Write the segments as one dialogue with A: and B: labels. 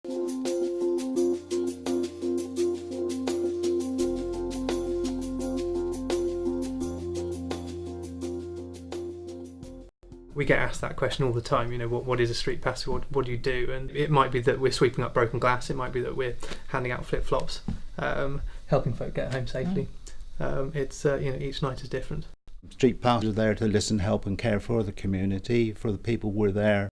A: We get asked that question all the time, what is a street pastor, what do you do? And it might be that we're sweeping up broken glass, it might be that we're handing out flip-flops, helping folk get home safely. It's each night is different.
B: Street pastors are there to listen, help and care for the community, for the people. We're there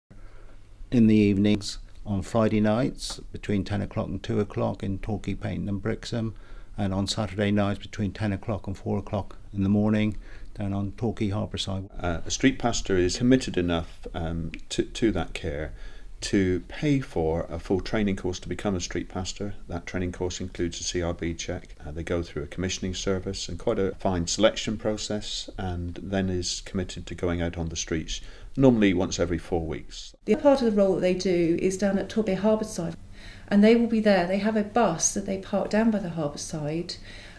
B: in the evenings on Friday nights between 10 o'clock and 2 o'clock in Torquay, Payton and Brixham, and on Saturday nights between 10 o'clock and 4 o'clock in the morning down on Torquay Harbourside.
C: A street pastor is committed enough to that care to pay for a full training course to become a street pastor. That training course includes a CRB check. They go through a commissioning service and quite a fine selection process, and then is committed to going out on the streets, normally once every 4 weeks.
D: The part of the role that they do is down at Torquay Harbourside, and they will be there. They have a bus that they park down by the harbourside,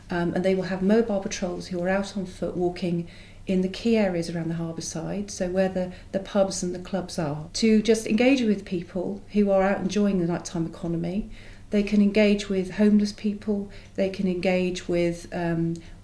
D: and they will have mobile patrols who are out on foot walking in the key areas around the harbourside, so where the pubs and the clubs are, to just engage with people who are out enjoying the nighttime economy. They can engage with homeless people, they can engage with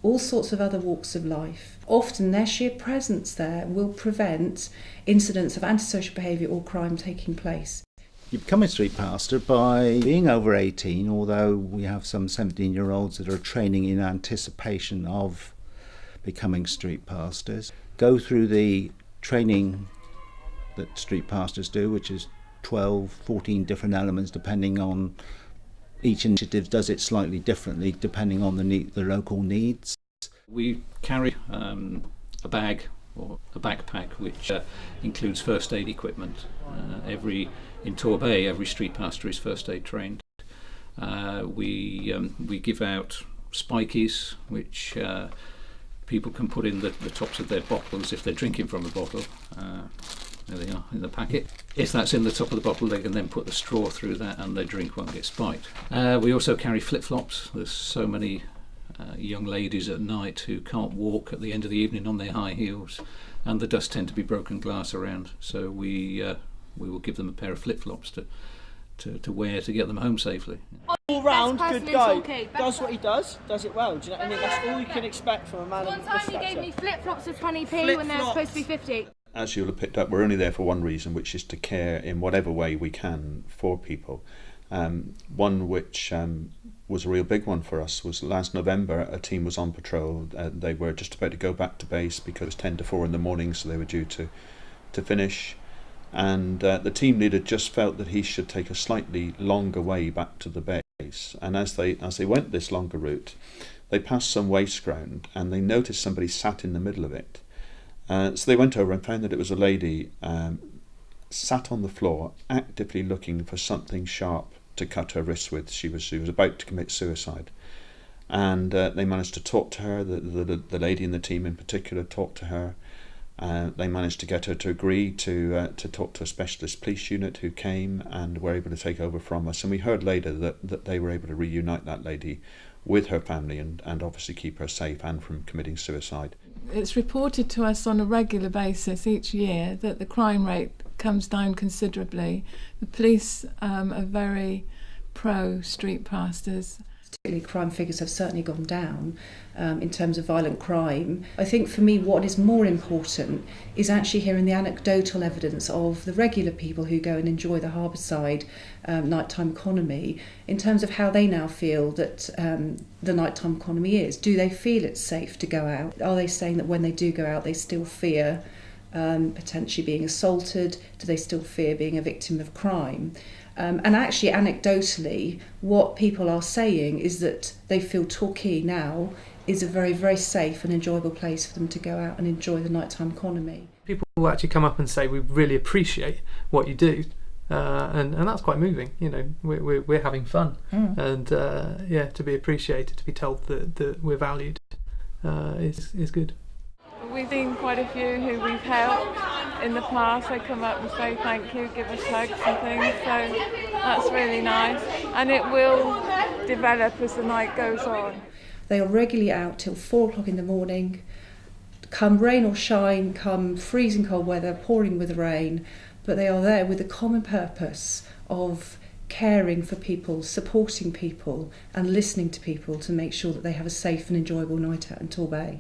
D: all sorts of other walks of life. Often their sheer presence there will prevent incidents of antisocial behaviour or crime taking place.
B: You become a street pastor by being over 18, although we have some 17-year-olds that are training in anticipation of becoming street pastors. Go through the training that street pastors do, which is 12, 14 different elements depending on each initiative does it slightly differently depending on the local needs.
E: We carry a bag or a backpack which includes first aid equipment. In Torbay, every street pastor is first aid trained. We give out spikies which people can put in the tops of their bottles if they're drinking from a bottle. There they are in the packet. If that's in the top of the bottle, they can then put the straw through that and their drink won't get spiked. We also carry flip-flops. There's so many young ladies at night who can't walk at the end of the evening on their high heels, and there does tend to be broken glass around, so we will give them a pair of flip-flops to wear to get them home safely.
F: All round good guy, does what he does it well. Do you know what I mean? That's all you can expect from a man of this stature.
G: One time he gave me flip-flops for 20p when they're supposed to be 50.
C: As you'll have picked up, we're only there for one reason, which is to care in whatever way we can for people. One which was a real big one for us was last November. A team was on patrol. They were just about to go back to base because it was 10 to 4 in the morning, so they were due to finish. And the team leader just felt that he should take a slightly longer way back to the base. And as they went this longer route, they passed some waste ground and they noticed somebody sat in the middle of it. So they went over and found that it was a lady sat on the floor, actively looking for something sharp to cut her wrists with. She was about to commit suicide. And they managed to talk to her. The lady in the team in particular talked to her. They managed to get her to agree to talk to a specialist police unit who came and were able to take over from us. And we heard later that they were able to reunite that lady with her family and obviously keep her safe and from committing suicide.
H: It's reported to us on a regular basis each year that the crime rate comes down considerably. The police are very pro street pastors.
D: Crime figures have certainly gone down in terms of violent crime. I think for me what is more important is actually hearing the anecdotal evidence of the regular people who go and enjoy the harbourside nighttime economy in terms of how they now feel that the nighttime economy is. Do they feel it's safe to go out? Are they saying that when they do go out they still fear potentially being assaulted? Do they still fear being a victim of crime? And actually, anecdotally, what people are saying is that they feel Torquay now is a very, very safe and enjoyable place for them to go out and enjoy the nighttime economy.
A: People will actually come up and say, we really appreciate what you do. And that's quite moving. We're having fun. And to be appreciated, to be told that we're valued is good.
H: We've seen quite a few who we've helped in the past. They come up and say thank you, give us hugs and things, so that's really nice. And it will develop as the night goes on.
D: They are regularly out till 4 o'clock in the morning, come rain or shine, come freezing cold weather, pouring with the rain, but they are there with the common purpose of caring for people, supporting people and listening to people to make sure that they have a safe and enjoyable night out in Torbay.